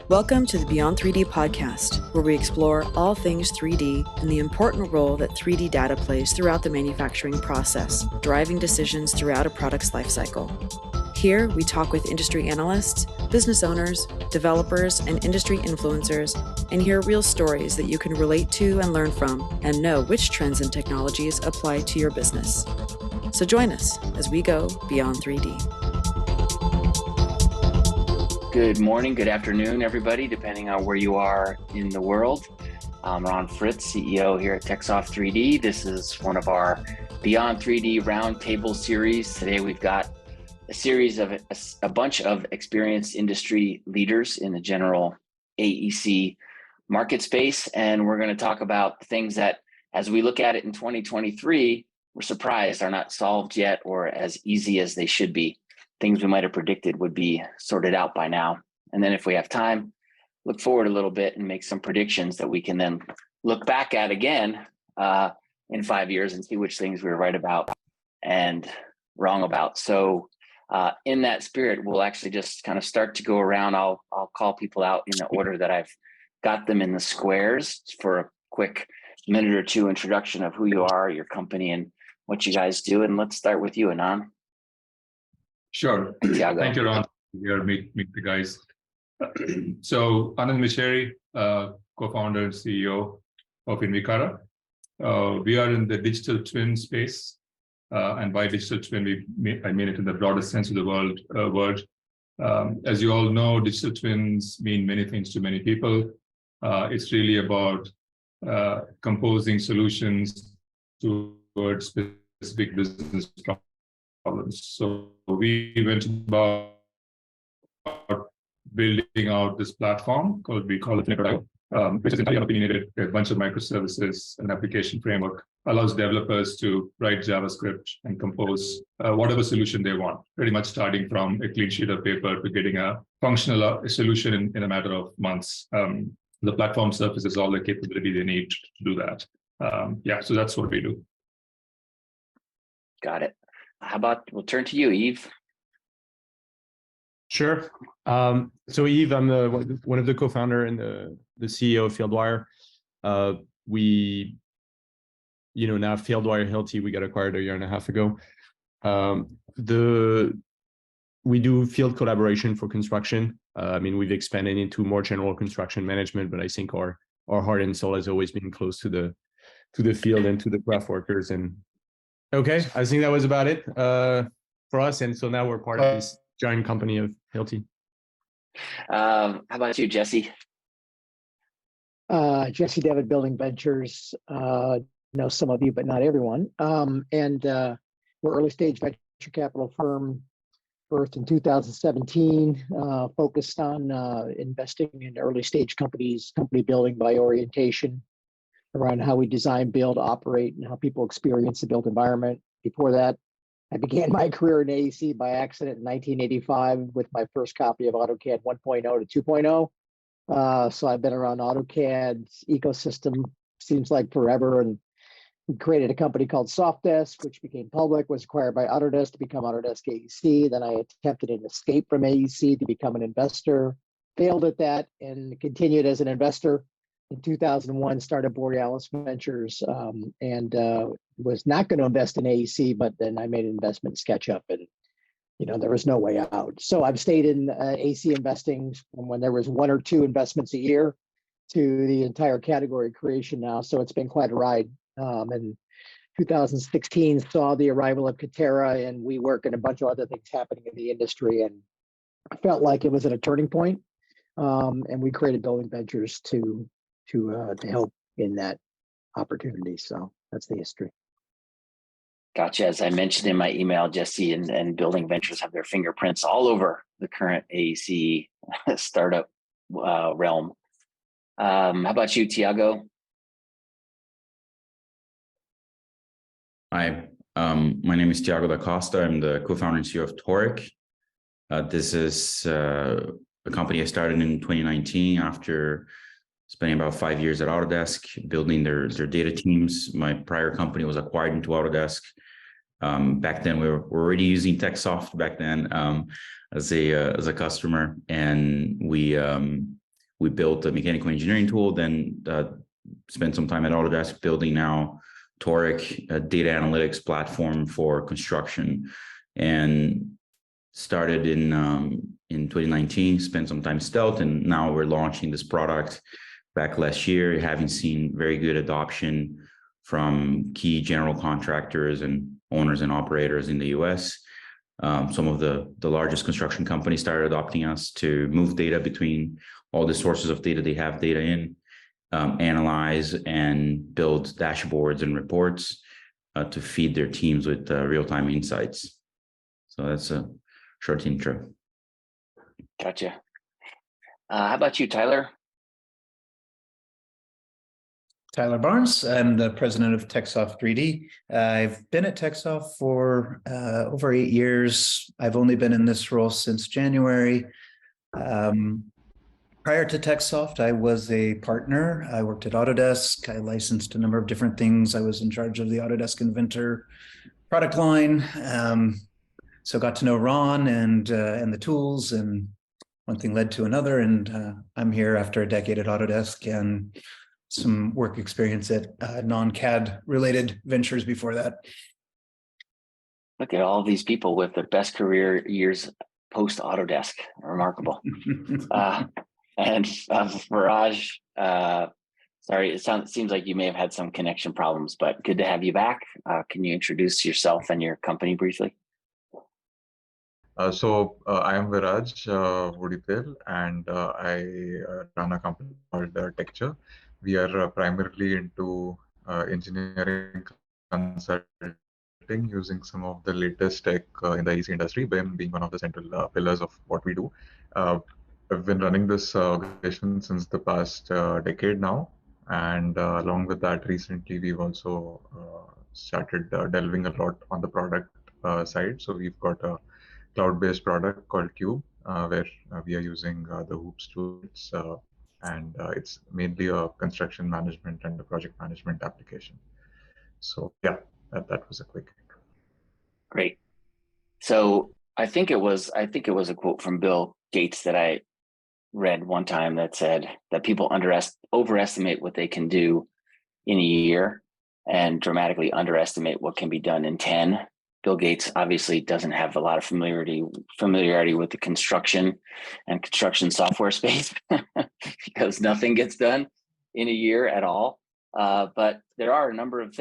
Welcome to the Beyond 3D podcast, where we explore all things 3D and the important role that 3D data plays throughout the manufacturing process, driving decisions throughout a product's lifecycle. Here, we talk with industry analysts, business owners, developers, and industry influencers, and hear real stories that you can relate to and learn from, and know which trends and technologies apply to your business. So join us as we go beyond 3D. Good morning, good afternoon, everybody, depending on where you are in the world. I'm Ron Fritz, CEO here at TechSoft 3D. This is one of our Beyond 3D roundtable series. Today we've got a series of a bunch of experienced industry leaders in the general AEC market space, and we're going to talk about things that, as we look at it in 2023, we're surprised are not solved yet or as easy as they should be. Things we might have predicted would be sorted out by now. And then if we have time, look forward a little bit and make some predictions that we can then look back at again in 5 years and see which things we were right about and wrong about. So in that spirit, we'll actually just kind of start to go around. I'll call people out in the order that I've got them in the squares for a quick minute or two introduction of who you are, your company, and what you guys do. And let's start with you, Anand. Sure. Tiago. Thank you, Ron. Here, meet the guys. So, Anand Micheri, co-founder and CEO of Invicara. We are in the digital twin space, and by digital twin, I mean it in the broadest sense of the word. As you all know, digital twins mean many things to many people. It's really about composing solutions towards specific business problems. So we went about building out this platform we call it Invicara, which is entirely opinionated, a bunch of microservices, an application framework, allows developers to write JavaScript and compose whatever solution they want, pretty much starting from a clean sheet of paper to getting a functional solution in a matter of months. The platform surfaces all the capability they need to do that. So that's what we do. Got it. How about we'll turn to you, Yves? Sure. So Yves, I'm one of the co-founder and the CEO of Fieldwire. We, now Fieldwire Hilti, we got acquired a year and a half ago. We do field collaboration for construction. We've expanded into more general construction management, but I think our heart and soul has always been close to the field and to the craft workers. And okay, I think that was about it for us. And so now we're part of this giant company of Hilti. How about you, Jesse? Jesse Devitt, Building Ventures. Know some of you, but not everyone. And we're early stage venture capital firm, birthed in 2017, focused on investing in early stage companies, company building by orientation, around how we design, build, operate, and how people experience the built environment. Before that, I began my career in AEC by accident in 1985 with my first copy of AutoCAD 1.0 to 2.0. So I've been around AutoCAD's ecosystem, seems like forever, and we created a company called Sofdesk, which became public, was acquired by Autodesk to become Autodesk AEC. Then I attempted an escape from AEC to become an investor, failed at that, and continued as an investor. In 2001, started Borealis Ventures, and was not going to invest in AEC, but then I made an investment in SketchUp, and there was no way out. So I've stayed in AC investing from when there was 1 or 2 investments a year to the entire category creation now. So it's been quite a ride. And 2016 saw the arrival of Katera and WeWork and a bunch of other things happening in the industry, and I felt like it was at a turning point. And we created Building Ventures to help in that opportunity. So that's the history. Gotcha. As I mentioned in my email, Jesse and Building Ventures have their fingerprints all over the current AEC startup realm. How about you, Tiago? Hi, my name is Tiago da Costa. I'm the co-founder and CEO of Toric. This is a company I started in 2019 after spending about 5 years at Autodesk, building their data teams. My prior company was acquired into Autodesk. Back then, we were already using TechSoft back then as a customer, and we we built a mechanical engineering tool, then spent some time at Autodesk building now Toric, a data analytics platform for construction, and started in 2019, spent some time stealth, and now we're launching this product back last year, having seen very good adoption from key general contractors and owners and operators in the US. Some of the largest construction companies started adopting us to move data between all the sources of data they have data in, analyze and build dashboards and reports to feed their teams with real-time insights. So that's a short intro. Gotcha. How about you, Tyler? Tyler Barnes. I'm the president of TechSoft 3D. I've been at TechSoft for over 8 years. I've only been in this role since January. Prior to TechSoft, I was a partner. I worked at Autodesk. I licensed a number of different things. I was in charge of the Autodesk Inventor product line. So got to know Ron and the tools, and one thing led to another. And I'm here after a decade at Autodesk and some work experience at non-CAD related ventures before that. Look at all these people with their best career years post Autodesk. Remarkable. And Viraj, sorry, it seems like you may have had some connection problems, but good to have you back. Can you introduce yourself and your company briefly? I am Viraj Vudipel, and I run a company called Texture. We are primarily into engineering consulting using some of the latest tech in the AEC industry, BIM being one of the central pillars of what we do. I've been running this organization since the past decade now, and along with that, recently we've also started delving a lot on the product side. So we've got a cloud-based product called Cube, where we are using the Hoops tools, and it's mainly a construction management and a project management application. So yeah, that was a quick. Great. So I think it was a quote from Bill Gates that I read one time that said that people overestimate what they can do in a year and dramatically underestimate what can be done in 10. Bill Gates obviously doesn't have a lot of familiarity with the construction and construction software space because nothing gets done in a year at all. But there are a number of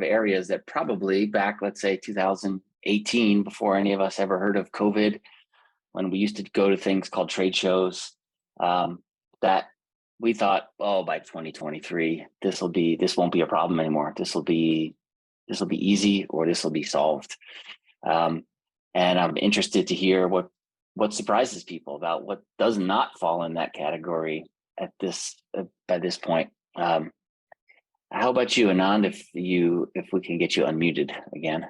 areas that probably back, let's say 2018, before any of us ever heard of COVID, when we used to go to things called trade shows, that we thought, oh, by 2023, this won't be a problem anymore. This will be easy, or this will be solved. And I'm interested to hear what surprises people about what does not fall in that category by this point. How about you, Anand? If we can get you unmuted again.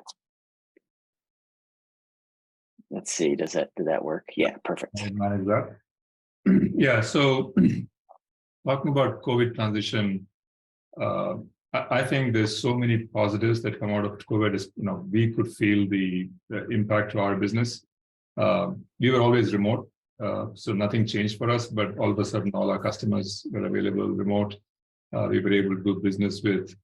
Let's see. Did that work? Yeah, perfect. I'll manage that. Yeah. So talking about COVID transition, I think there's so many positives that come out of COVID. We could feel the impact to our business. We were always remote, so nothing changed for us. But all of a sudden, all our customers were available remote. We were able to do business with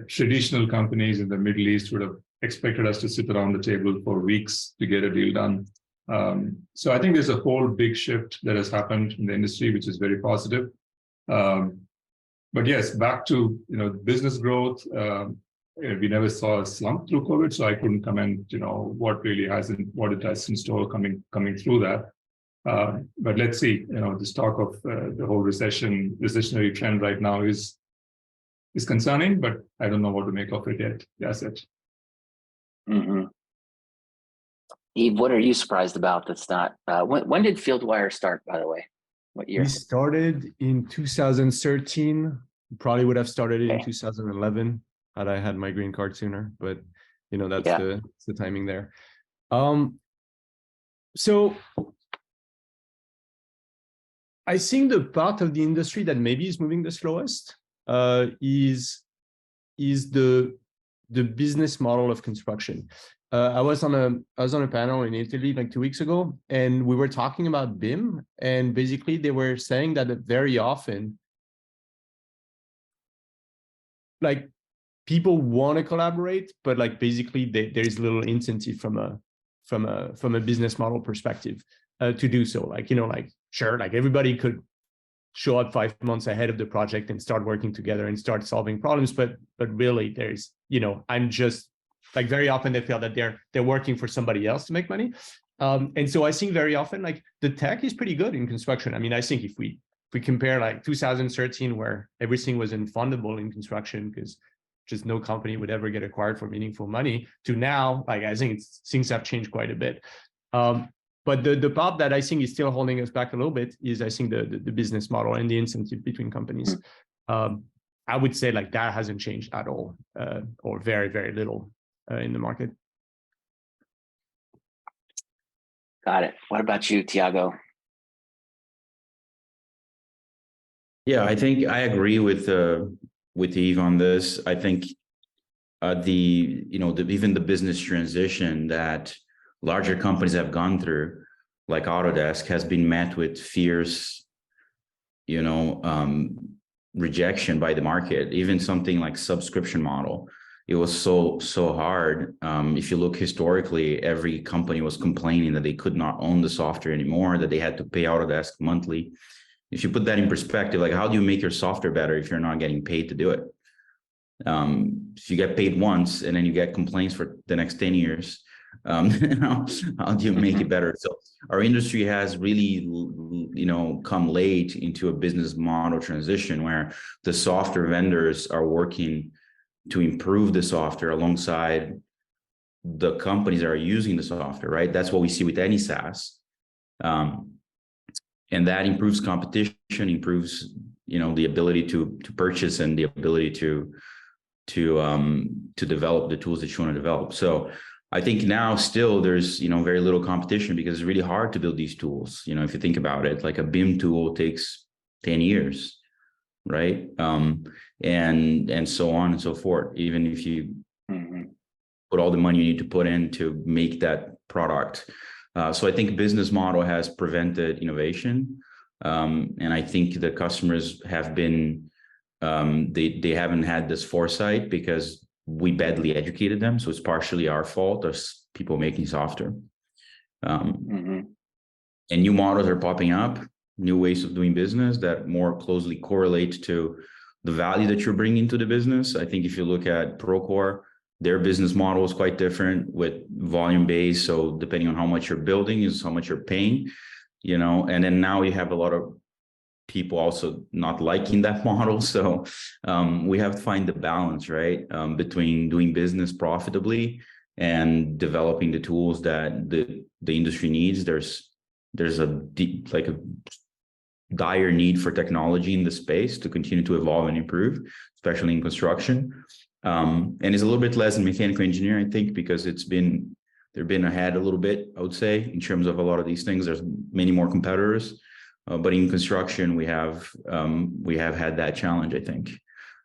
traditional companies in the Middle East who would have expected us to sit around the table for weeks to get a deal done. So I think there's a whole big shift that has happened in the industry, which is very positive. But yes, back to business growth. We never saw a slump through COVID, so I couldn't comment what it has in store coming through that. But let's see. This talk of the whole recessionary trend right now is concerning, but I don't know what to make of it yet. That's it. Mm-hmm. Eve, what are you surprised about that's not? When did FieldWire start, by the way? What year? We started in 2013. Probably would have started in 2011 had I had my green card sooner, but that's the timing there. So I think the part of the industry that maybe is moving the slowest is the the business model of construction. I was on a panel in Italy like 2 weeks ago, and we were talking about BIM, and basically they were saying that very often, like, people want to collaborate, but like basically there's little incentive from a business model perspective to do so. Like, you know, like, sure, like everybody could show up 5 months ahead of the project and start working together and start solving problems, but really there's, you know, I'm just like, very often they feel that they're working for somebody else to make money. And so I think very often like the tech is pretty good in construction. I mean, I think if we compare like 2013, where everything was unfundable in construction because just no company would ever get acquired for meaningful money, to now, like, I think things have changed quite a bit. But the part that I think is still holding us back a little bit is, I think, the business model and the incentive between companies. I would say like that hasn't changed at all, or very, very little in the market. Got it. What about you, Tiago? Yeah, I think I agree with Yves on this. I think even the business transition that larger companies have gone through, like Autodesk, has been met with fierce, rejection by the market. Even something like subscription model, it was so hard. If you look historically, every company was complaining that they could not own the software anymore, that they had to pay Autodesk monthly. If you put that in perspective, like, how do you make your software better if you're not getting paid to do it? If you get paid once and then you get complaints for the next 10 years, how do you make it better? So our industry has really, come late into a business model transition where the software vendors are working to improve the software alongside the companies that are using the software, right? That's what we see with any SaaS. And that improves competition, improves, the ability to purchase and the ability to develop the tools that you want to develop. So I think now still there's, very little competition because it's really hard to build these tools. If you think about it, like a BIM tool takes 10 years, right? And so on and so forth. Even if you put all the money you need to put in to make that product. So I think business model has prevented innovation. And I think the customers have been, they haven't had this foresight because we badly educated them. So it's partially our fault as people making software. And new models are popping up, new ways of doing business that more closely correlate to the value that you're bringing to the business. I think if you look at Procore, their business model is quite different with volume based. So depending on how much you're building is how much you're paying, and then now you have a lot of people also not liking that model. So we have to find the balance, right? Between doing business profitably and developing the tools that the industry needs. There's a deep, like a dire need for technology in the space to continue to evolve and improve, especially in construction. And it's a little bit less in mechanical engineering, I think, because they've been ahead a little bit, I would say, in terms of a lot of these things. There's many more competitors, but in construction, we have had that challenge, I think.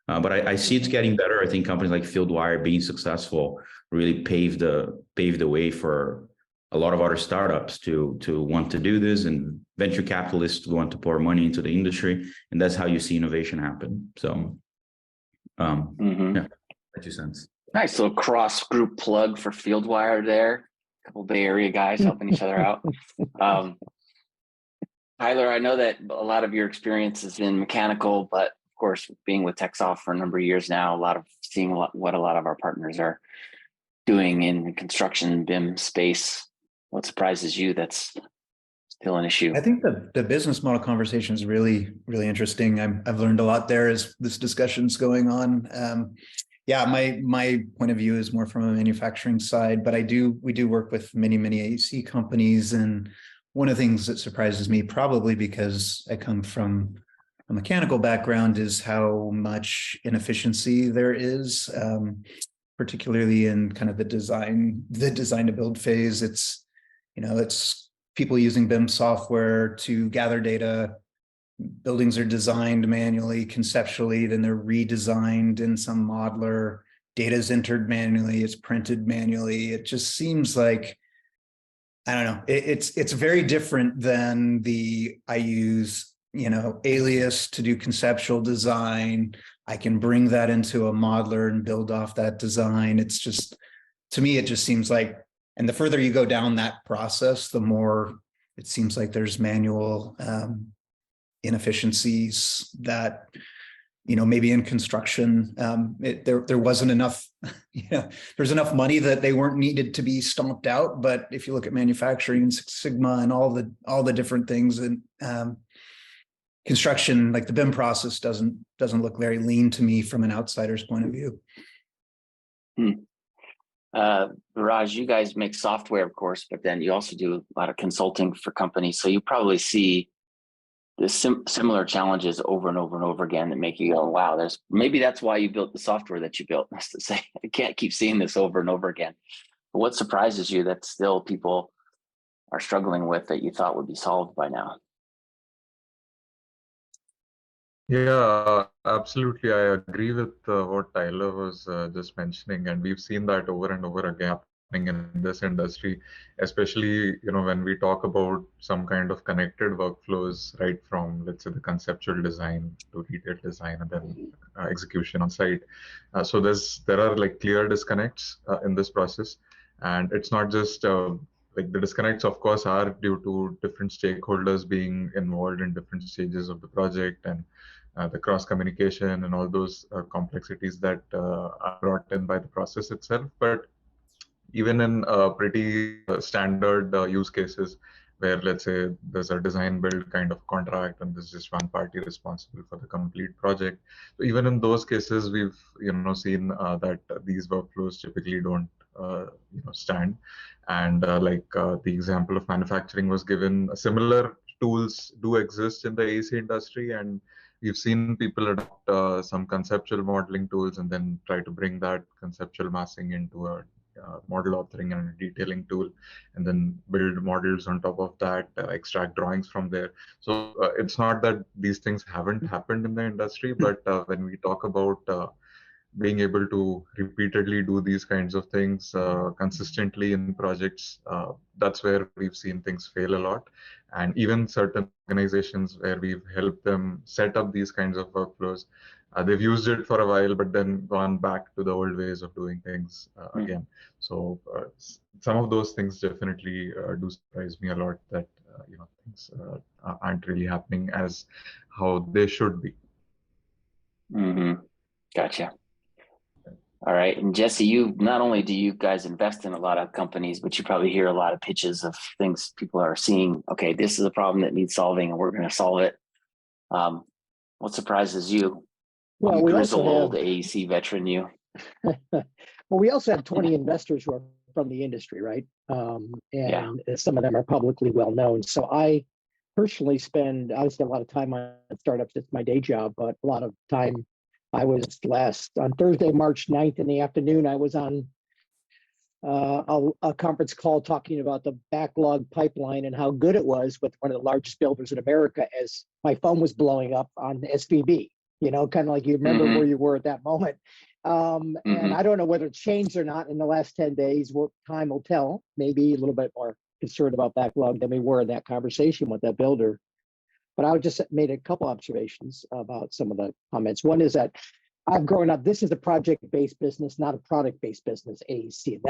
But I see it's getting better. I think companies like Fieldwire being successful really paved the way for a lot of other startups to want to do this, and venture capitalists want to pour money into the industry, and that's how you see innovation happen. So, yeah. 2 cents. Nice little cross group plug for Fieldwire there. A couple Bay Area guys helping each other out. Tyler, I know that a lot of your experience is in mechanical, but of course, being with TechSoft for a number of years now, what a lot of our partners are doing in construction BIM space. What surprises you that's still an issue? I think the business model conversation is really, really interesting. I've learned a lot there as this discussion's going on. Yeah, my point of view is more from a manufacturing side, but we do work with many AEC companies. And one of the things that surprises me, probably because I come from a mechanical background, is how much inefficiency there is, particularly in kind of the design to build phase. It's people using BIM software to gather data. Buildings are designed manually, conceptually, then they're redesigned in some modeler data is entered manually, it's printed manually. It just seems like, I don't know, it's very different than I use, Alias to do conceptual design. I can bring that into a modeler and build off that design. It's just, to me, it just seems like, and the further you go down that process, the more it seems like there's manual inefficiencies that, maybe in construction, there wasn't enough, there's enough money that they weren't needed to be stomped out. But if you look at manufacturing and Six Sigma and all the different things, and construction, like the BIM process doesn't look very lean to me from an outsider's point of view. Raj, you guys make software, of course, but then you also do a lot of consulting for companies. So you probably see the similar challenges over and over and over again that make you go, wow, maybe that's why you built the software that you built. That's to say, I can't keep seeing this over and over again. But what surprises you that still people are struggling with that you thought would be solved by now? Yeah, absolutely. I agree with what Tyler was just mentioning, and we've seen that over and over again happening in this industry, especially when we talk about some kind of connected workflows, right from, let's say, the conceptual design to detailed design and then execution on site. So there are like clear disconnects in this process, and it's not just like the disconnects, of course, are due to different stakeholders being involved in different stages of the project, and the cross communication and all those complexities that are brought in by the process itself. But even in pretty standard use cases where, let's say, there's a design build kind of contract and there's just one party responsible for the complete project. So even in those cases, we've seen that these workflows typically don't stand. And the example of manufacturing was given, similar tools do exist in the AEC industry, and we've seen people adopt some conceptual modeling tools and then try to bring that conceptual massing into a model authoring and a detailing tool, and then build models on top of that, extract drawings from there. So it's not that these things haven't happened in the industry, but when we talk about being able to repeatedly do these kinds of things consistently in projects, that's where we've seen things fail a lot. And even certain organizations where we've helped them set up these kinds of workflows, they've used it for a while, but then gone back to the old ways of doing things again. So some of those things definitely do surprise me a lot, that things aren't really happening as how they should be. Mm-hmm. Gotcha. All right. And Jesse, not only do you guys invest in a lot of companies, but you probably hear a lot of pitches of things people are seeing. Okay, this is a problem that needs solving and we're going to solve it. What surprises you? Well, we grizzled also old AEC veteran you. well, we also have 20 investors who are from the industry, right? And some of them are publicly well known. So I personally spend a lot of time on startups. It's my day job, but a lot of time. I was on Thursday, March 9th in the afternoon, I was on a conference call talking about the backlog pipeline and how good it was with one of the largest builders in America, as my phone was blowing up on SVB, kind of like you remember where you were at that moment. And I don't know whether it's changed or not in the last 10 days. Time will tell. Maybe a little bit more concerned about backlog than we were in that conversation with that builder. But I just made a couple observations about some of the comments. One is that I've grown up, this is a project-based business, not a product-based business, AEC.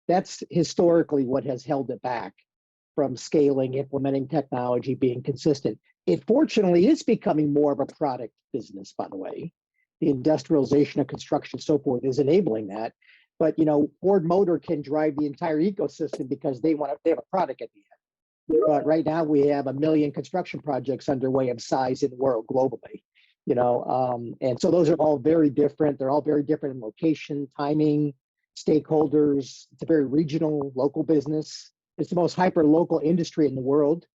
That's historically what has held it back from scaling, implementing technology, being consistent. It fortunately is becoming more of a product business, by the way. The industrialization of construction, so forth, is enabling that. But Ford Motor can drive the entire ecosystem because they have a product at the end. But right now we have 1 million construction projects underway of size in the world globally, and so those are all very different. They're all very different in location, timing, stakeholders. It's a very regional, local business. It's the most hyper local industry in the world,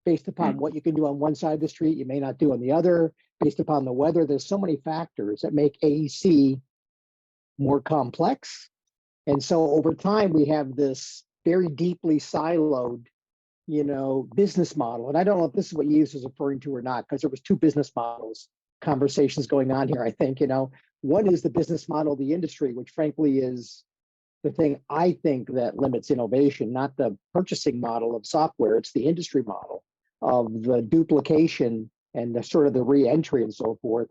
based upon what you can do on one side of the street, you may not do on the other, based upon the weather. There's so many factors that make AEC more complex. And so over time, we have this very deeply siloed business model. And I don't know if this is what Yves was referring to or not, because there was two business models conversations going on here. I think, One is the business model of the industry, which frankly is the thing I think that limits innovation, not the purchasing model of software. It's the industry model of the duplication and the sort of the re-entry and so forth.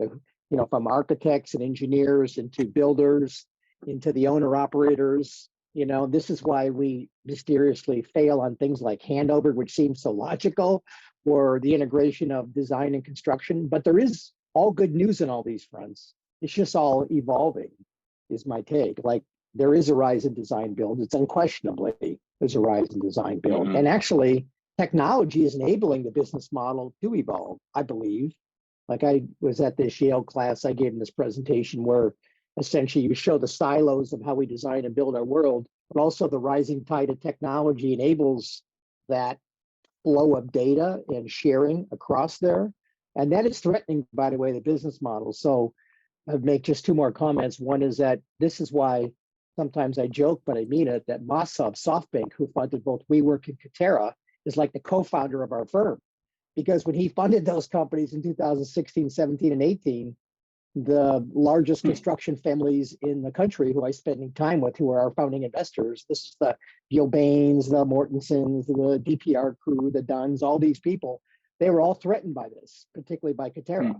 From architects and engineers into builders, into the owner operators. This is why we mysteriously fail on things like handover, which seems so logical, or the integration of design and construction. But there is all good news on all these fronts. It's just all evolving, is my take. Like, there is a rise in design build. It's unquestionably there's a rise in design build. And actually, technology is enabling the business model to evolve, I believe. Like, I was at this Yale class, I gave them this presentation where essentially you show the silos of how we design and build our world, but also the rising tide of technology enables that flow of data and sharing across there. And that is threatening, by the way, the business model. So I'd make just two more comments. One is that this is why sometimes I joke, but I mean it, that Masa of SoftBank, who funded both WeWork and Katera, is like the co-founder of our firm. Because when he funded those companies in 2016, 17, and 18, the largest construction families in the country who I spending time with, who are our founding investors, this is the Gilbanes, the Mortensons, the DPR crew, the Duns, all these people, they were all threatened by this, particularly by Katera.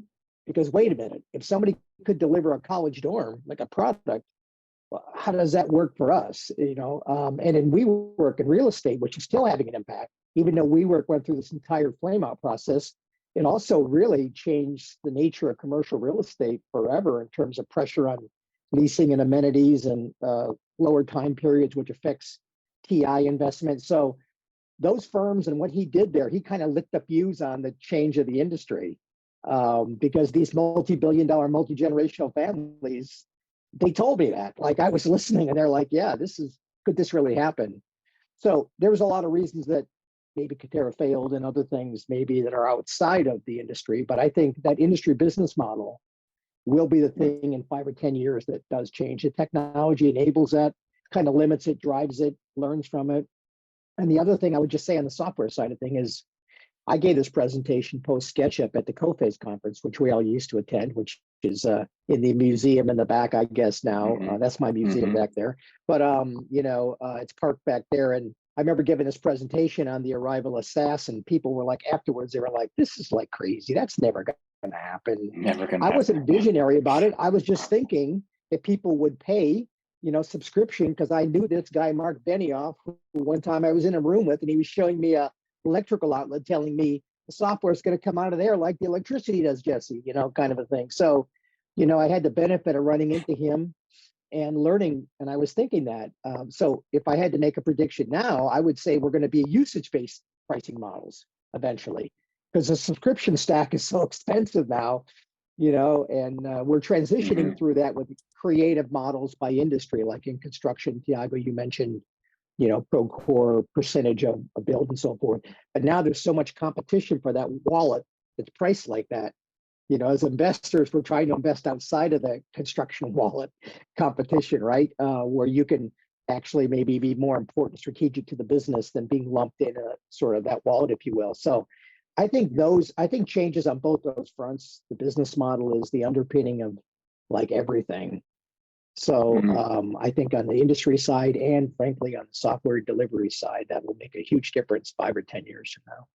Because wait a minute, if somebody could deliver a college dorm, like a product, well, how does that work for us? And in WeWork in real estate, which is still having an impact, even though WeWork went through this entire flame out process, it also really changed the nature of commercial real estate forever in terms of pressure on leasing and amenities and lower time periods, which affects TI investment. So those firms and what he did there, he kind of lit the fuse on the change of the industry because these multi-billion-dollar, multi-generational families, they told me that. Like, I was listening and they're like, yeah, could this really happen? So there was a lot of reasons that maybe Katera failed and other things maybe that are outside of the industry. But I think that industry business model will be the thing in 5 or 10 years that does change. The technology enables that, kind of limits it, drives it, learns from it. And the other thing I would just say on the software side of thing is, I gave this presentation post SketchUp at the CoFace conference, which we all used to attend, which is in the museum in the back, I guess now. That's my museum back there. But, it's parked back there. And I remember giving this presentation on the arrival of SaaS, and people were like, afterwards, they were like, this is like crazy. That's never going to happen. I wasn't visionary about it. I was just thinking if people would pay, subscription, because I knew this guy, Mark Benioff, who one time I was in a room with, and he was showing me a electrical outlet telling me the software is going to come out of there like the electricity does, Jesse, kind of a thing. So, I had the benefit of running into him and learning, and I was thinking that. So if I had to make a prediction now, I would say we're going to be usage-based pricing models eventually, because the subscription stack is so expensive now, and we're transitioning through that with creative models by industry, like in construction. Tiago, you mentioned, Procore percentage of a build and so forth. But now there's so much competition for that wallet that's priced like that. As investors, we're trying to invest outside of the construction wallet competition, right? Where you can actually maybe be more important, strategic to the business than being lumped in a sort of that wallet, if you will. So I think changes on both those fronts. The business model is the underpinning of like everything. So I think on the industry side and frankly on the software delivery side, that will make a huge difference 5 or 10 years from now.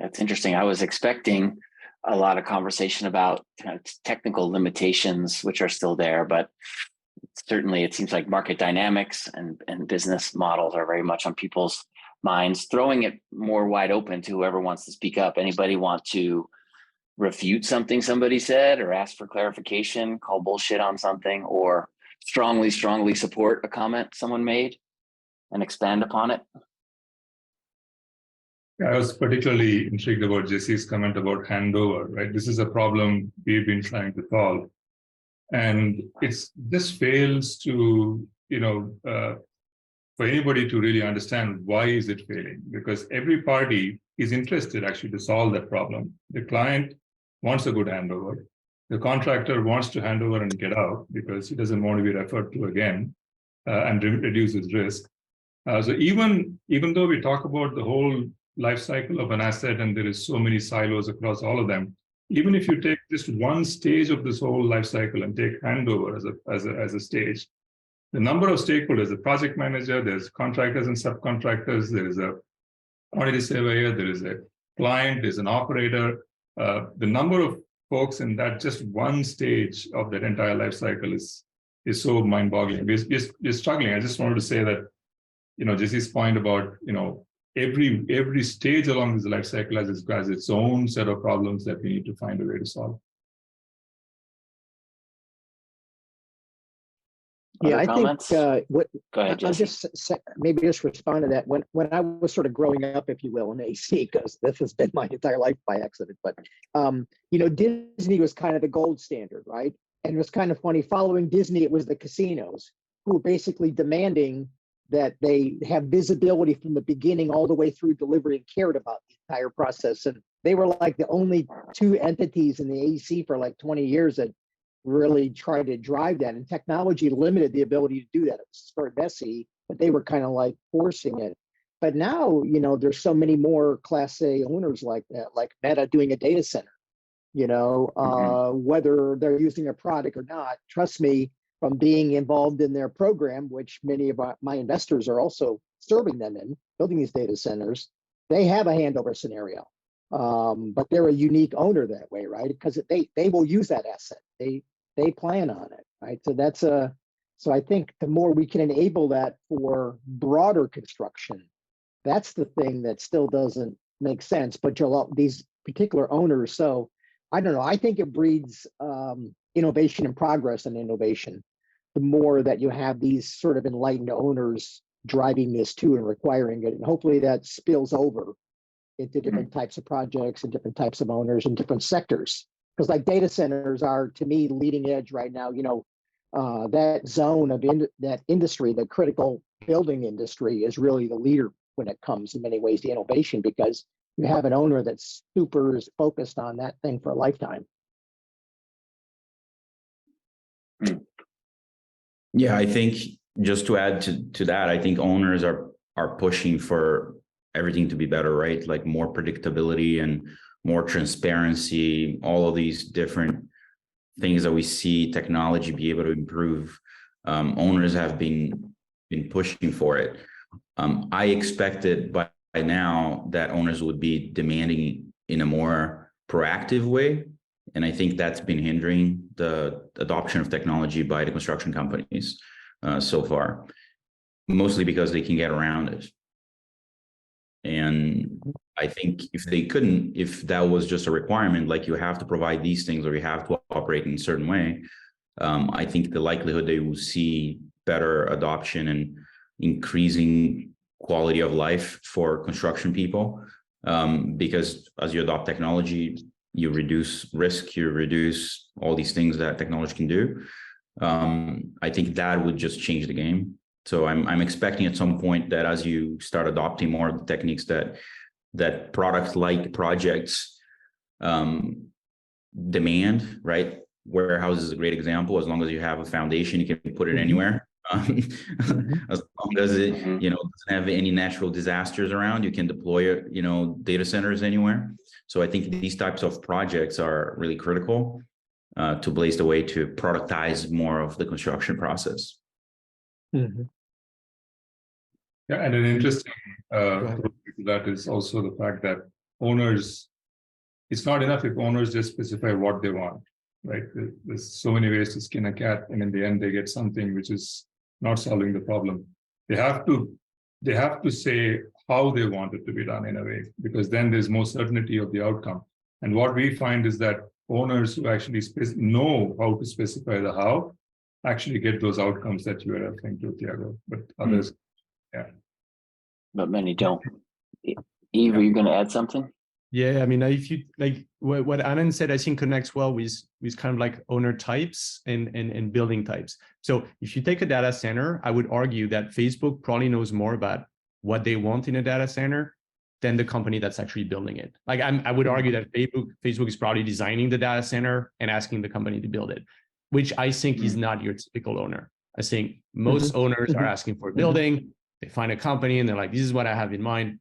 That's interesting. I was expecting a lot of conversation about kind of technical limitations, which are still there, but certainly it seems like market dynamics and business models are very much on people's minds. Throwing it more wide open to whoever wants to speak up. Anybody want to refute something somebody said, or ask for clarification, call bullshit on something, or strongly support a comment someone made and expand upon it? I was particularly intrigued about Jesse's comment about handover, right? This is a problem we've been trying to solve. And this fails to, for anybody to really understand why is it failing, because every party is interested actually to solve that problem. The client wants a good handover. The contractor wants to hand over and get out because he doesn't want to be referred to again and reduce his risk. So even though we talk about the whole life cycle of an asset and there is so many silos across all of them, even if you take just one stage of this whole life cycle and take handover as a stage, the number of stakeholders, the project manager, there's contractors and subcontractors, there is a quantity surveyor, there is a client, there's an operator. The number of folks in that just one stage of that entire life cycle is so mind-boggling. We're struggling. I just wanted to say that, Jesse's point about, every stage along this life cycle has its own set of problems that we need to find a way to solve. Yeah, Other I comments? think Go ahead, I'll Jesse. maybe just respond to that. When I was sort of growing up, if you will, in AC, because this has been my entire life by accident. But Disney was kind of the gold standard, right? And it was kind of funny. Following Disney, it was the casinos who were basically demanding that they have visibility from the beginning all the way through delivery and cared about the entire process. And they were like the only two entities in the AEC for like 20 years that really tried to drive that. And technology limited the ability to do that. It was very messy, but they were kind of like forcing it. But now, there's so many more Class A owners like that, like Meta doing a data center, whether they're using a product or not. Trust me, from being involved in their program, which many of my investors are also serving them in, building these data centers, they have a handover scenario. But they're a unique owner that way, right? Because they will use that asset. They plan on it, right? So I think the more we can enable that for broader construction, that's the thing that still doesn't make sense. But these particular owners, so I don't know. I think it breeds innovation and progress and innovation. The more that you have these sort of enlightened owners driving this too and requiring it, and hopefully that spills over into different types of projects and different types of owners and different sectors. Because like data centers are, to me, leading edge right now. That zone of that industry, the critical building industry, is really the leader when it comes in many ways to innovation, because you have an owner that's super focused on that thing for a lifetime. Yeah, I think just to add to that, I think owners are pushing for everything to be better, right? Like more predictability and more transparency, all of these different things that we see technology be able to improve. Owners have been pushing for it. I expected by now that owners would be demanding in a more proactive way. And I think that's been hindering the adoption of technology by the construction companies so far, mostly because they can get around it. And I think if that was just a requirement, like you have to provide these things or you have to operate in a certain way, I think the likelihood they will see better adoption and increasing quality of life for construction people, because as you adopt technology, you reduce risk, you reduce all these things that technology can do. I think that would just change the game. So I'm expecting at some point that as you start adopting more of the techniques that product-like projects demand, right? Warehouse is a great example. As long as you have a foundation, you can put it anywhere. As long as it, doesn't have any natural disasters around, you can deploy, data centers anywhere. So I think these types of projects are really critical to blaze the way to productize more of the construction process. Yeah, and an interesting that is also the fact that owners, it's not enough if owners just specify what they want, right? There's so many ways to skin a cat, and in the end, they get something which is not solving the problem. They have to say how they want it to be done in a way, because then there's more certainty of the outcome. And what we find is that owners who actually know how to specify the how actually get those outcomes that you were referring to, Thiago, but others, But many don't. Eve, are you going to add something? Yeah, I mean, if you like what Anand said, I think connects well with kind of like owner types and building types. So if you take a data center, I would argue that Facebook probably knows more about what they want in a data center than the company that's actually building it. Like I would argue that Facebook is probably designing the data center and asking the company to build it, which I think is not your typical owner. I think most owners are asking for a building. They find a company and they're like, this is what I have in mind.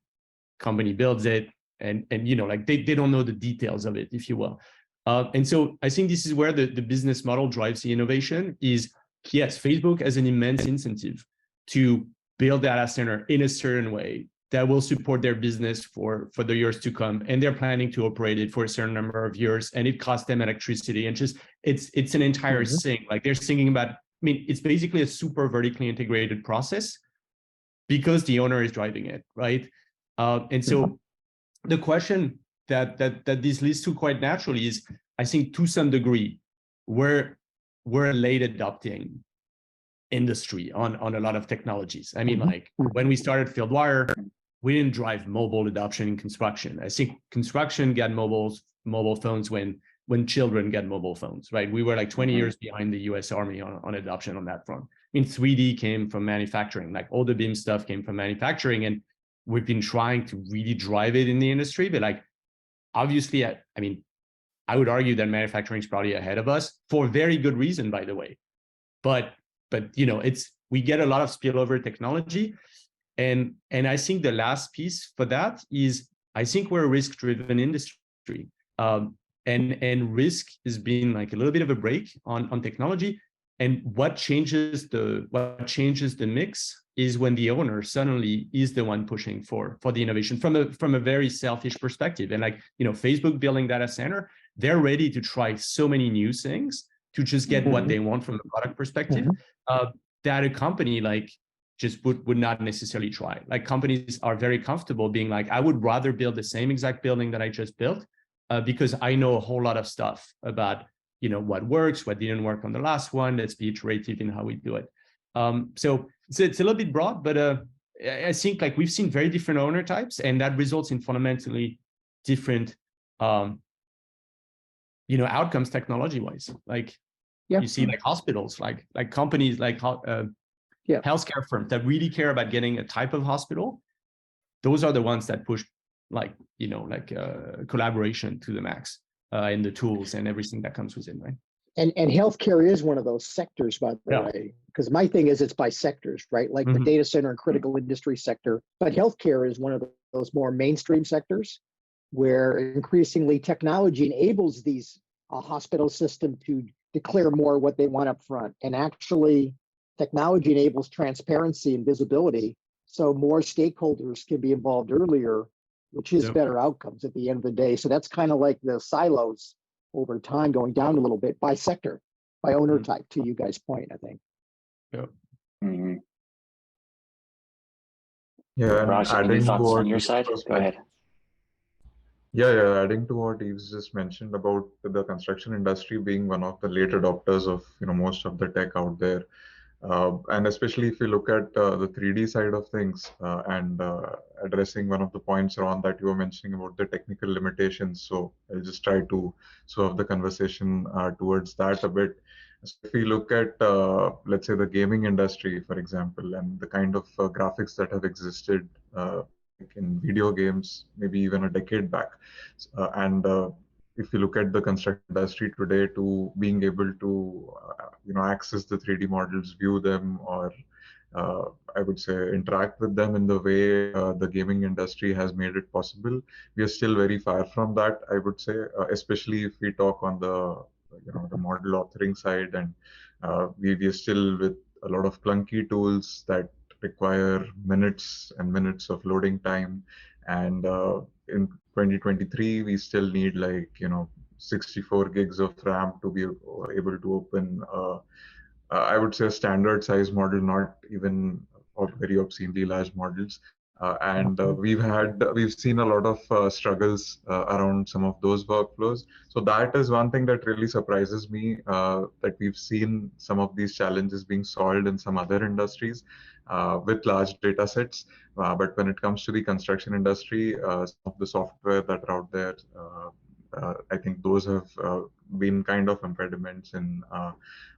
Company builds it. And like they don't know the details of it, if you will. And so I think this is where the business model drives the innovation is, yes, Facebook has an immense incentive to build data center in a certain way that will support their business for the years to come. And they're planning to operate it for a certain number of years, and it costs them electricity. And just it's an entire thing. Like they're thinking about, I mean, it's basically a super vertically integrated process because the owner is driving it, right? And so the question that this leads to quite naturally is, I think to some degree, we're a late adopting industry on a lot of technologies. I mean, like when we started Fieldwire, we didn't drive mobile adoption in construction. I think construction got mobile phones when children get mobile phones, right? We were like 20 years behind the US Army on adoption on that front. I mean, 3D came from manufacturing, like all the BIM stuff came from manufacturing, and we've been trying to really drive it in the industry. But like, obviously, I mean, I would argue that manufacturing is probably ahead of us for very good reason, by the way. But you know, we get a lot of spillover technology. And I think the last piece for that is, I think we're a risk-driven industry. And risk has been like a little bit of a break on technology. And what changes the mix is when the owner suddenly is the one pushing for the innovation from a very selfish perspective. And like, you know, Facebook building data center, they're ready to try so many new things to just get what they want from the product perspective, that a company like just would not necessarily try. Like companies are very comfortable being like, I would rather build the same exact building that I just built because I know a whole lot of stuff about, you know, what works, what didn't work on the last one. Let's be iterative in how we do it. So it's a little bit broad, but I think like we've seen very different owner types, and that results in fundamentally different, you know, outcomes technology-wise. Like you see like hospitals, like companies like healthcare firms that really care about getting a type of hospital. Those are the ones that push like, you know, like collaboration to the max. And the tools and everything that comes with it, right? And healthcare is one of those sectors, by the way, because my thing is it's by sectors, right? Like the data center and critical industry sector, but healthcare is one of those more mainstream sectors where increasingly technology enables these hospital system to declare more what they want up front. And actually technology enables transparency and visibility, so more stakeholders can be involved earlier, which is better outcomes at the end of the day. So that's kind of like the silos over time going down a little bit by sector, by owner type, to you guys' point, I think. Yeah, and Raj, adding any to thoughts what on your side? Go ahead. Yeah, adding to what Yves just mentioned about the construction industry being one of the late adopters of, you know, most of the tech out there. And especially if you look at the 3D side of things and addressing one of the points around that you were mentioning about the technical limitations. So I'll just try to swerve the conversation towards that a bit. So if we look at, let's say, the gaming industry, for example, and the kind of graphics that have existed in video games, maybe even a decade back, and if you look at the construction industry today, to being able to you know, access the 3D models, view them, or I would say interact with them in the way the gaming industry has made it possible, we are still very far from that, I would say, especially if we talk on the, you know, the model authoring side, and we are still with a lot of clunky tools that require minutes and minutes of loading time. And in 2023, we still need, like, you know, 64 gigs of RAM to be able to open, I would say, a standard size model, not even very obscenely large models. And we've seen a lot of struggles around some of those workflows. So that is one thing that really surprises me, that we've seen some of these challenges being solved in some other industries with large data sets. But when it comes to the construction industry, some of the software that are out there, I think those have been kind of impediments in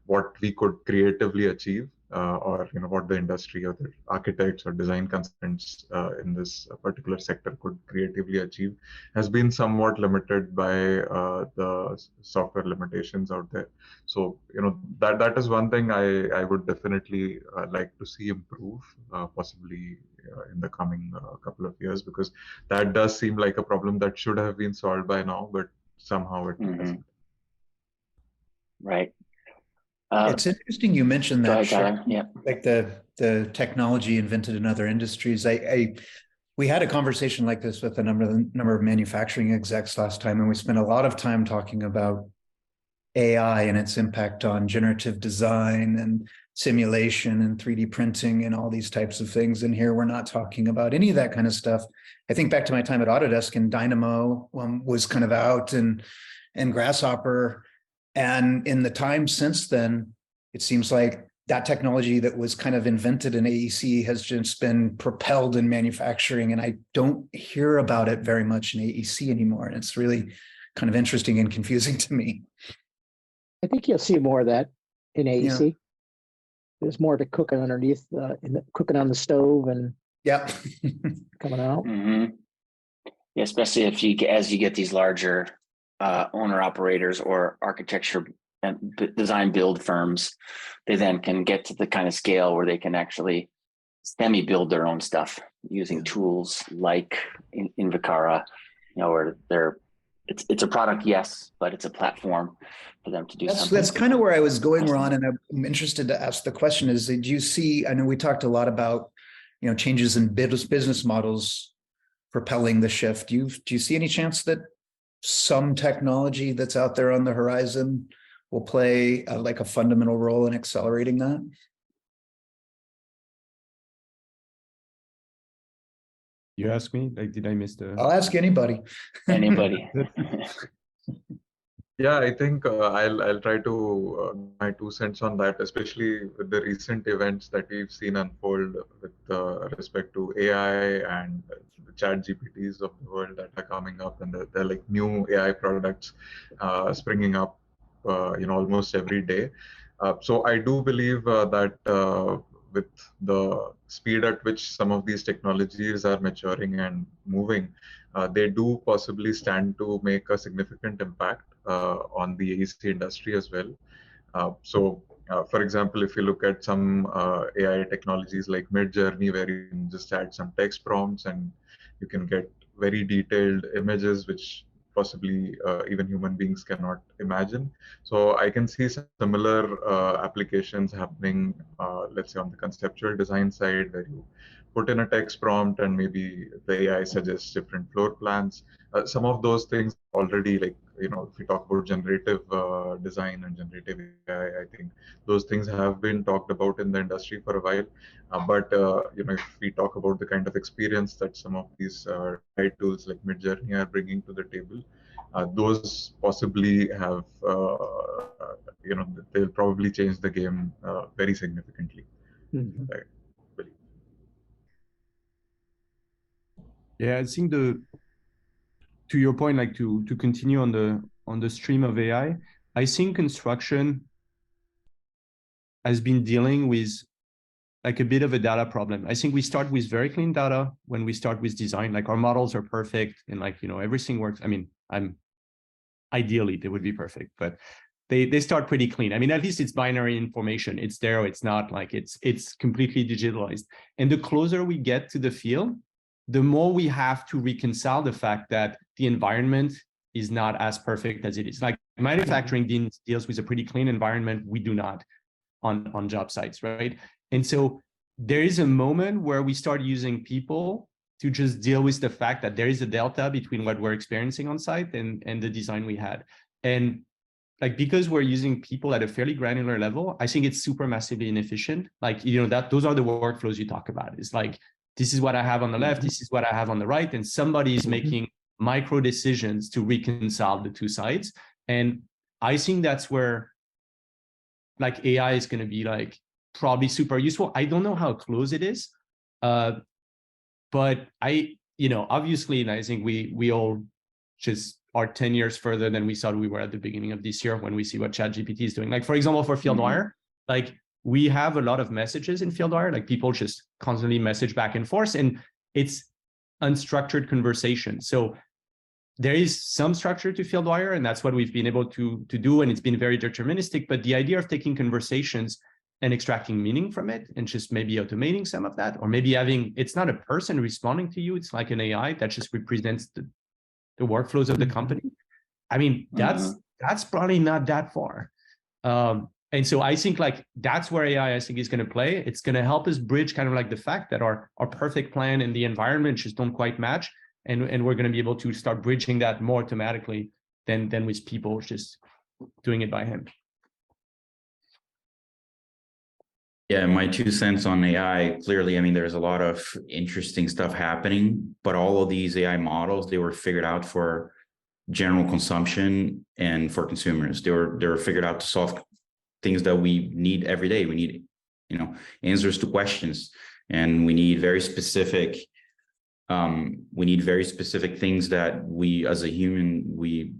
what we could creatively achieve, or, you know, what the industry or the architects or design consultants in this particular sector could creatively achieve, has been somewhat limited by the software limitations out there. So, you know, that is one thing I would definitely like to see improve, possibly in the coming couple of years, because that does seem like a problem that should have been solved by now, but somehow it hasn't. right? It's interesting you mentioned Go that, ahead, Tyler. Yeah. like the technology invented in other industries. We had a conversation like this with a number of manufacturing execs last time, and we spent a lot of time talking about AI and its impact on generative design and simulation and 3D printing and all these types of things. And here we're not talking about any of that kind of stuff. I think back to my time at Autodesk, and Dynamo was kind of out, and Grasshopper. And in the time since then, it seems like that technology that was kind of invented in AEC has just been propelled in manufacturing. And I don't hear about it very much in AEC anymore. And it's really kind of interesting and confusing to me. I think you'll see more of that in AEC. There's more of it cooking underneath, cooking on the stove and coming out. Mm-hmm. Yeah, especially as you get these larger owner operators or architecture and design build firms, they then can get to the kind of scale where they can actually semi-build their own stuff using tools like in Vicara, where it's a product, yes, but it's a platform for them to do something. That's kind of where I was going, Ron, and I'm interested to ask the question is, did you see, I know we talked a lot about, changes in business models propelling the shift. Do you see any chance that some technology that's out there on the horizon will play like a fundamental role in accelerating that? You ask me, like, did I miss the? I'll ask anybody. Anybody. Yeah, I think I'll try to my 2 cents on that, especially with the recent events that we've seen unfold with respect to AI and the chat GPTs of the world that are coming up, and they're like new AI products springing up, almost every day. So I do believe that with the speed at which some of these technologies are maturing and moving, they do possibly stand to make a significant impact on the AEC industry as well. For example, if you look at some AI technologies like Mid-Journey, where you can just add some text prompts and you can get very detailed images, which possibly even human beings cannot imagine. So I can see some similar applications happening, let's say on the conceptual design side, where you put in a text prompt and maybe the AI suggests different floor plans. Some of those things already, like, if we talk about generative design and generative AI, I think those things have been talked about in the industry for a while. But if we talk about the kind of experience that some of these AI tools like Mid-Journey are bringing to the table, those possibly have, they'll probably change the game very significantly. Mm-hmm. Right. Yeah, I think to your point, like to continue on the stream of AI, I think construction has been dealing with like a bit of a data problem. I think we start with very clean data when we start with design, like our models are perfect and like, everything works. I mean, ideally they would be perfect, but they start pretty clean. I mean, at least it's binary information. It's there, it's not like it's completely digitalized. And the closer we get to the field, the more we have to reconcile the fact that the environment is not as perfect as it is. Like manufacturing deals with a pretty clean environment. We do not on job sites, right? And so there is a moment where we start using people to just deal with the fact that there is a delta between what we're experiencing on site and the design we had. And like, because we're using people at a fairly granular level, I think it's super massively inefficient. Like, those are the workflows you talk about. It's like, this is what I have on the left, this is what I have on the right, and somebody is making micro decisions to reconcile the two sides. And I think that's where like AI is going to be like probably super useful. I don't know how close it is, but obviously, and I think we all just are 10 years further than we thought we were at the beginning of this year when we see what ChatGPT is doing. Like, for example, for FieldWire, like we have a lot of messages in FieldWire, like people just constantly message back and forth, and it's unstructured conversation. So there is some structure to FieldWire, and that's what we've been able to do, and it's been very deterministic. But the idea of taking conversations and extracting meaning from it and just maybe automating some of that, or maybe having, it's not a person responding to you, it's like an AI that just represents the workflows of the company. I mean, that's probably not that far. And so I think like that's where AI, I think, is going to play. It's going to help us bridge kind of like the fact that our perfect plan and the environment just don't quite match. And we're going to be able to start bridging that more automatically than with people just doing it by hand. Yeah, my 2 cents on AI, clearly, I mean, there's a lot of interesting stuff happening, but all of these AI models, they were figured out for general consumption and for consumers. They were figured out to solve things that we need every day. We need, answers to questions, and we need very specific things that we as a human, we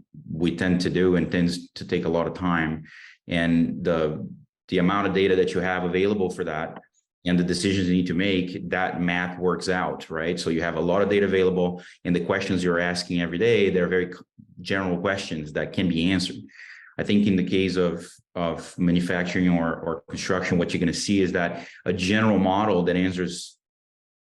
tend to do and tends to take a lot of time. And the amount of data that you have available for that and the decisions you need to make, that math works out, right? So you have a lot of data available, and the questions you're asking every day, they're very general questions that can be answered. I think in the case of manufacturing or construction, what you're going to see is that a general model that answers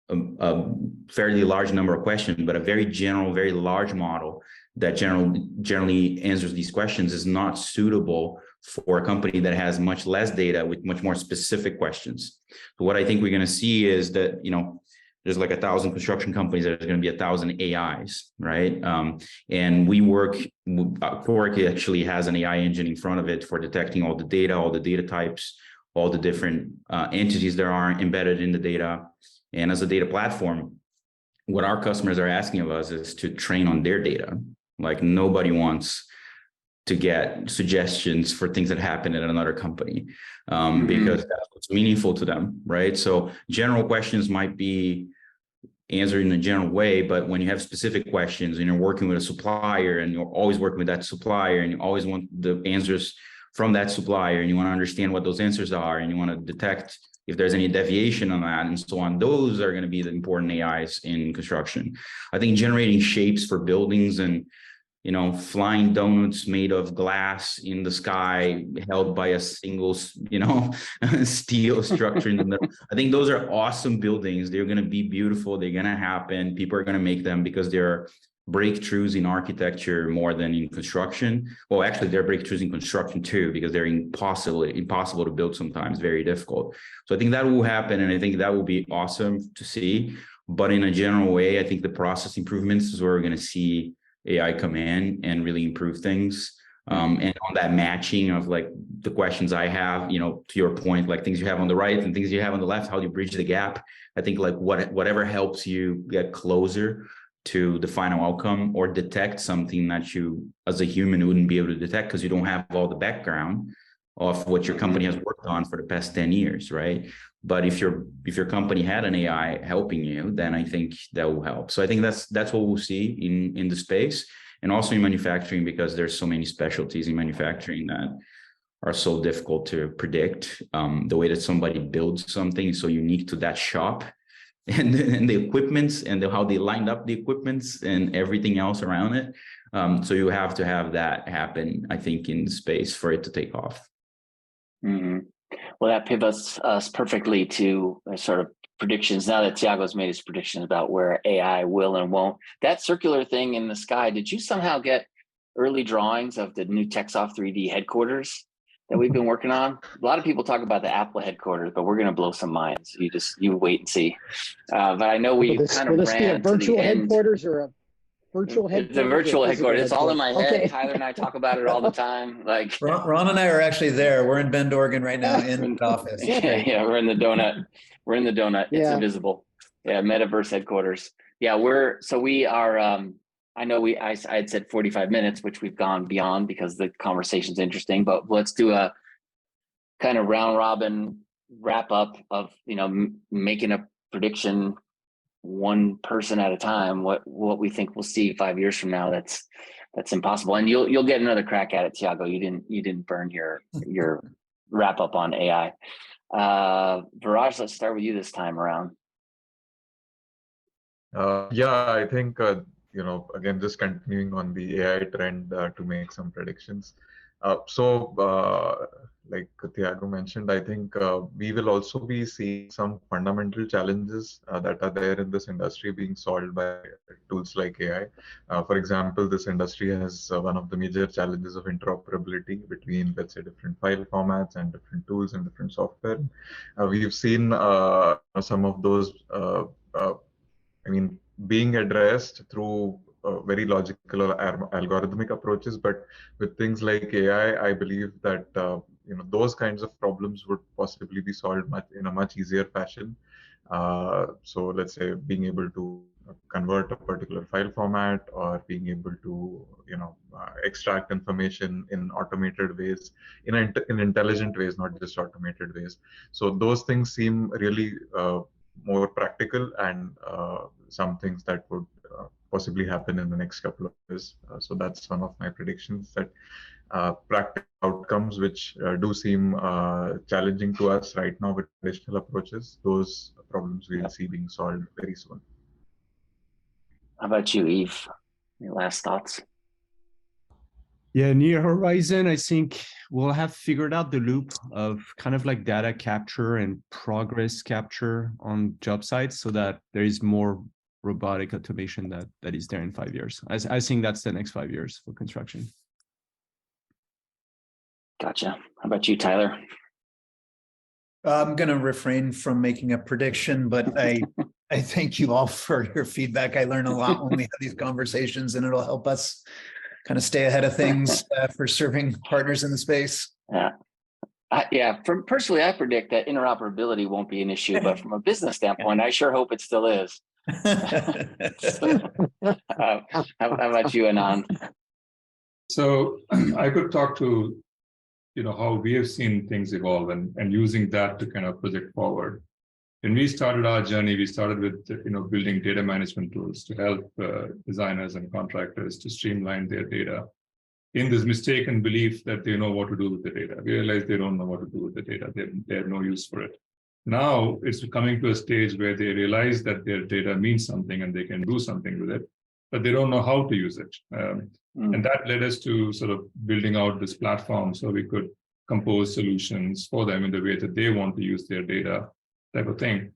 a fairly large number of questions, but a very general, very large model that generally answers these questions is not suitable for a company that has much less data with much more specific questions. So what I think we're going to see is that, there's like 1,000 construction companies, there's going to be 1,000 AIs, right? And Torque actually has an AI engine in front of it for detecting all the data types, all the different entities that are embedded in the data. And as a data platform, what our customers are asking of us is to train on their data. Like, nobody wants to get suggestions for things that happen at another company, because that's what's meaningful to them, right? So general questions might be answered in a general way, but when you have specific questions and you're working with a supplier and you're always working with that supplier and you always want the answers from that supplier and you want to understand what those answers are and you want to detect if there's any deviation on that and so on, those are going to be the important AIs in construction. I think generating shapes for buildings and flying donuts made of glass in the sky held by a single, steel structure in the middle. I think those are awesome buildings. They're going to be beautiful. They're going to happen. People are going to make them because they're breakthroughs in architecture more than in construction. Well, actually, they're breakthroughs in construction too, because they're impossible to build sometimes, very difficult. So I think that will happen, and I think that will be awesome to see. But in a general way, I think the process improvements is where we're going to see AI come in and really improve things. And on that matching of like the questions I have, to your point, like things you have on the right and things you have on the left, how do you bridge the gap? I think like whatever helps you get closer to the final outcome or detect something that you as a human wouldn't be able to detect because you don't have all the background of what your company has worked on for the past 10 years, right? But if your company had an AI helping you, then I think that will help. So I think that's what we'll see in the space, and also in manufacturing, because there's so many specialties in manufacturing that are so difficult to predict. The way that somebody builds something is so unique to that shop, and the equipments and how they lined up the equipments and everything else around it. So you have to have that happen, I think, in the space for it to take off. Mm-hmm. Well, that pivots us perfectly to sort of predictions. Now that Thiago's made his predictions about where AI will and won't, that circular thing in the sky, did you somehow get early drawings of the new Texoff 3D headquarters that we've been working on? A lot of people talk about the Apple headquarters, but we're going to blow some minds. You wait and see. But I know we kind of ran to the end. Headquarters or a virtual headquarters? The virtual headquarters. It's all in my head. Okay. Tyler and I talk about it all the time. Like Ron and I are actually there. We're in Bend, Oregon right now in the office. Yeah, we're in the donut. We're in the donut. It's invisible. Yeah, metaverse headquarters. Yeah, we are. I know I had said 45 minutes, which we've gone beyond because the conversation's interesting. But let's do a kind of round robin wrap up of making a prediction, one person at a time, what we think we'll see 5 years from now. That's impossible, and you'll get another crack at it, Thiago. You didn't burn your wrap up on AI. Viraj, let's start with you this time around. I think again, just continuing on the AI trend to make some predictions. Like Thiago mentioned, I think we will also be seeing some fundamental challenges that are there in this industry being solved by tools like AI. For example, this industry has one of the major challenges of interoperability between, let's say, different file formats and different tools and different software. We've seen some of those, being addressed through very logical or algorithmic approaches, but with things like AI, I believe that those kinds of problems would possibly be solved in a much easier fashion. So let's say being able to convert a particular file format, or being able to extract information in automated ways, in intelligent ways, not just automated ways. So those things seem really more practical, and some things that would possibly happen in the next couple of years. So that's one of my predictions, that practical outcomes which do seem challenging to us right now with traditional approaches, those problems we'll see being solved very soon. How about you, Eve? Your last thoughts? Yeah, near horizon, I think we'll have figured out the loop of kind of like data capture and progress capture on job sites, so that there is more robotic automation that is there in 5 years. I think that's the next 5 years for construction. Gotcha. How about you, Tyler? I'm going to refrain from making a prediction, but I thank you all for your feedback. I learn a lot when we have these conversations, and it'll help us kind of stay ahead of things for serving partners in the space. Yeah. Personally, I predict that interoperability won't be an issue, but from a business standpoint, I sure hope it still is. How about you, Anand? So I could talk to how we have seen things evolve, and using that to kind of project forward. When we started our journey, we started with building data management tools to help designers and contractors to streamline their data, in this mistaken belief that they know what to do with the data. We realize they don't know what to do with the data. They have no use for it. Now it's coming to a stage where they realize that their data means something and they can do something with it, but they don't know how to use it. And that led us to sort of building out this platform so we could compose solutions for them in the way that they want to use their data, type of thing.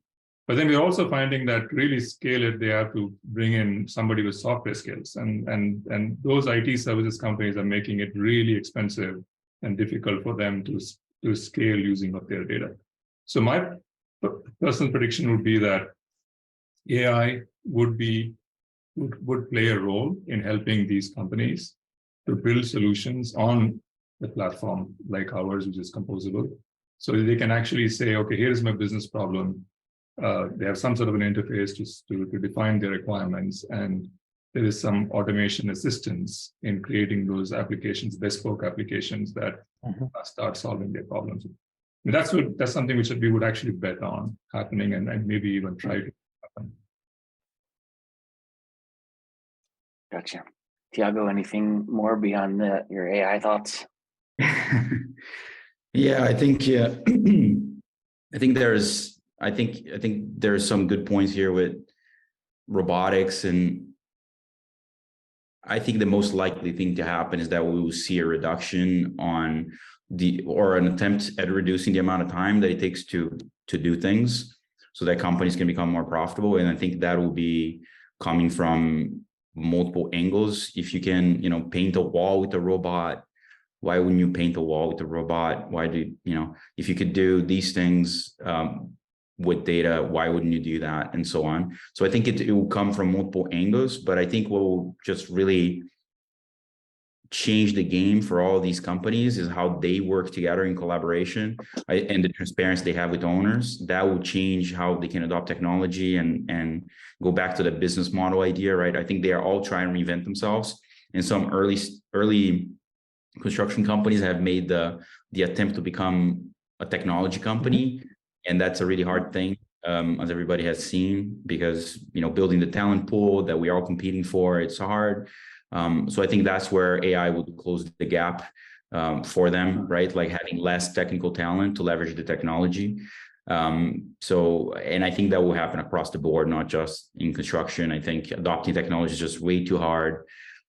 But then we're also finding that really scale it, they have to bring in somebody with software skills. And those IT services companies are making it really expensive and difficult for them to scale using of their data. So my personal prediction would be that AI would play a role in helping these companies to build solutions on the platform like ours, which is composable. So they can actually say, okay, here's my business problem. They have some sort of an interface to define their requirements, and there is some automation assistance in creating those applications, bespoke applications that start solving their problems. And that's something which we would actually bet on happening, and maybe even try to happen. Gotcha. Thiago, anything more beyond your AI thoughts? Yeah, I think there's some good points here with robotics, and I think the most likely thing to happen is that we will see a reduction or an attempt at reducing the amount of time that it takes to do things, so that companies can become more profitable. And I think that will be coming from multiple angles. If you can, paint a wall with a robot, why wouldn't you paint a wall with a robot? If you could do these things with data, why wouldn't you do that? And so on. So I think it will come from multiple angles, but I think what will just really change the game for all of these companies is how they work together in collaboration, and the transparency they have with owners. That will change how they can adopt technology and go back to the business model idea, right? I think they are all trying to reinvent themselves, and some early construction companies have made the attempt to become a technology company, and that's a really hard thing, as everybody has seen, because building the talent pool that we are all competing for, it's hard. So I think that's where AI would close the gap for them, right? Like having less technical talent to leverage the technology. And I think that will happen across the board, not just in construction. I think adopting technology is just way too hard.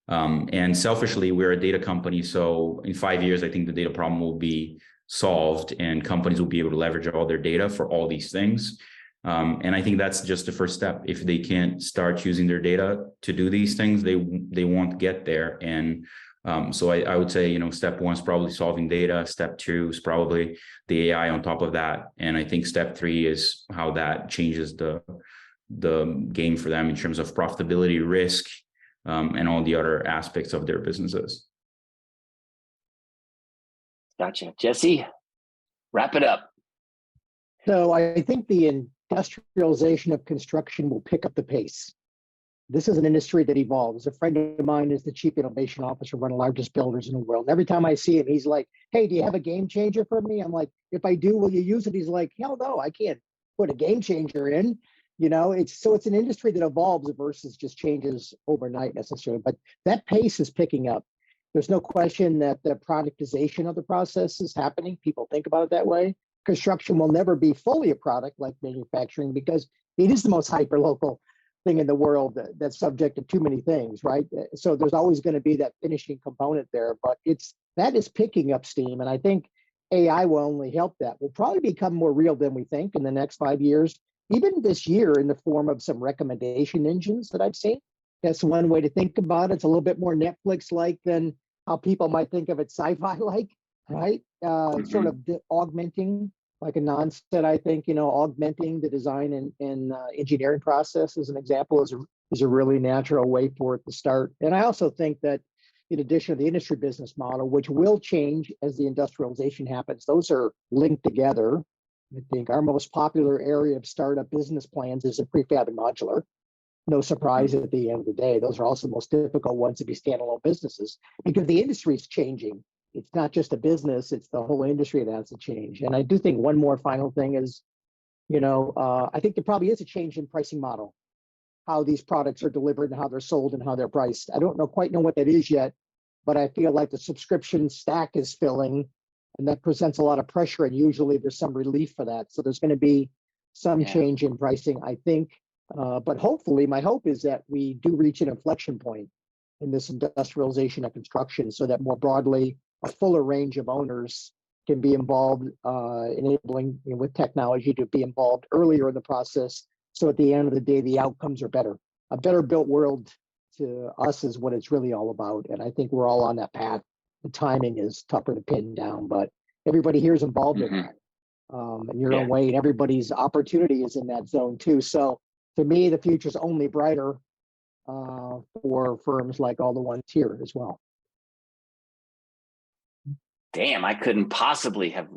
And selfishly, we're a data company. So in 5 years, I think the data problem will be solved and companies will be able to leverage all their data for all these things. And I think that's just the first step. If they can't start using their data to do these things, they won't get there. And so I would say, step one is probably solving data. Step two is probably the AI on top of that. And I think step three is how that changes the game for them in terms of profitability, risk, and all the other aspects of their businesses. Gotcha. Jesse, wrap it up. So I think the industrialization of construction will pick up the pace. This is an industry that evolves. A friend of mine is the chief innovation officer of one of the largest builders in the world. And every time I see him, he's like, hey, do you have a game changer for me? I'm like, if I do, will you use it? He's like, hell no, I can't put a game changer in. It's an industry that evolves versus just changes overnight necessarily. But that pace is picking up. There's no question that the productization of the process is happening. People think about it that way. Construction will never be fully a product like manufacturing because it is the most hyper-local thing in the world that's subject to too many things, right? So there's always going to be that finishing component there, but that is picking up steam. And I think AI will only help that. Will probably become more real than we think in the next 5 years, even this year in the form of some recommendation engines that I've seen. That's one way to think about it. It's a little bit more Netflix-like than how people might think of it sci-fi-like, right? Sort of augmenting, like Anand said, I think, augmenting the design and engineering process as an example is a really natural way for it to start. And I also think that in addition to the industry business model, which will change as the industrialization happens, those are linked together. I think our most popular area of startup business plans is a prefab and modular. No surprise at the end of the day, those are also the most difficult ones to be standalone businesses because the industry is changing. It's not just a business, it's the whole industry that has to change. And I do think one more final thing is, I think there probably is a change in pricing model, how these products are delivered and how they're sold and how they're priced. I don't quite know what that is yet, but I feel like the subscription stack is filling and that presents a lot of pressure and usually there's some relief for that. So there's going to be some change in pricing, I think. But hopefully, my hope is that we do reach an inflection point in this industrialization of construction so that more broadly, a fuller range of owners can be involved, enabling with technology to be involved earlier in the process. So at the end of the day, the outcomes are better. A better built world to us is what it's really all about. And I think we're all on that path. The timing is tougher to pin down, but everybody here is involved in that in your own way. And everybody's opportunity is in that zone too. So to me, the future is only brighter for firms like all the ones here as well. Damn, I couldn't possibly have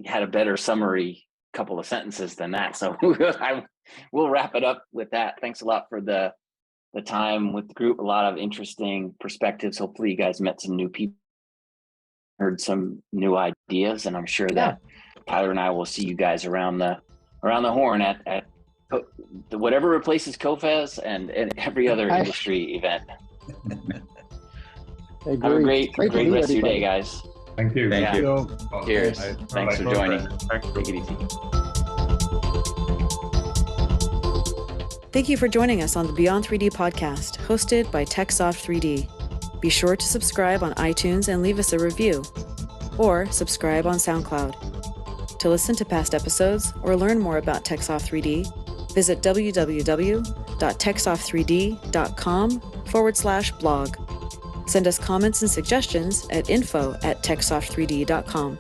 had a better summary couple of sentences than that. So we'll wrap it up with that. Thanks a lot for the time with the group. A lot of interesting perspectives. Hopefully you guys met some new people, heard some new ideas, and I'm sure that Tyler and I will see you guys around the horn at whatever replaces COFES and every other industry event. Have a great rest of your day, guys. Thank you. Thank you. Cheers. Thanks for joining. Thank you. Take it easy. Thank you for joining us on the Beyond 3D podcast, hosted by TechSoft 3D. Be sure to subscribe on iTunes and leave us a review, or subscribe on SoundCloud. To listen to past episodes or learn more about TechSoft 3D, visit www.techsoft3d.com/blog. Send us comments and suggestions at info@techsoft3d.com.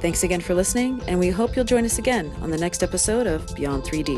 Thanks again for listening, and we hope you'll join us again on the next episode of Beyond 3D.